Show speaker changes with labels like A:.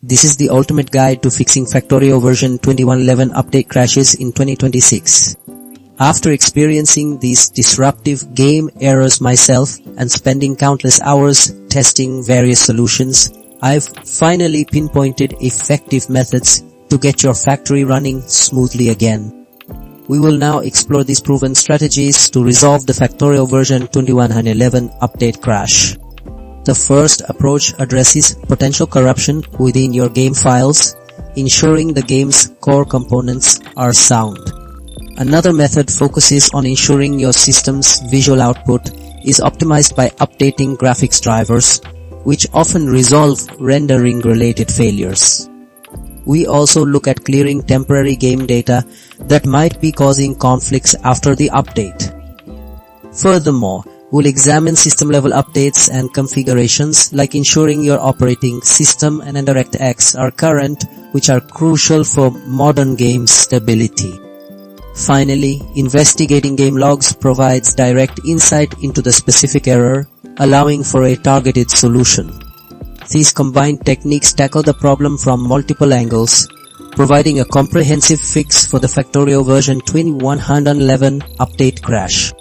A: This is the ultimate guide to fixing Factorio version 2111 update crashes in 2026. After experiencing these disruptive game errors myself and spending countless hours testing various solutions, I've finally pinpointed effective methods to get your factory running smoothly again. We will now explore these proven strategies to resolve the Factorio version 2111 update crash. The first approach addresses potential corruption within your game files, ensuring the game's core components are sound. Another method focuses on ensuring your system's visual output is optimized by updating graphics drivers, which often resolve rendering-related failures. We also look at clearing temporary game data that might be causing conflicts after the update. Furthermore, we'll examine system-level updates and configurations, like ensuring your operating system and DirectX are current, which are crucial for modern game stability. Finally, investigating game logs provides direct insight into the specific error, allowing for a targeted solution. These combined techniques tackle the problem from multiple angles, providing a comprehensive fix for the Factorio version 2111 update crash.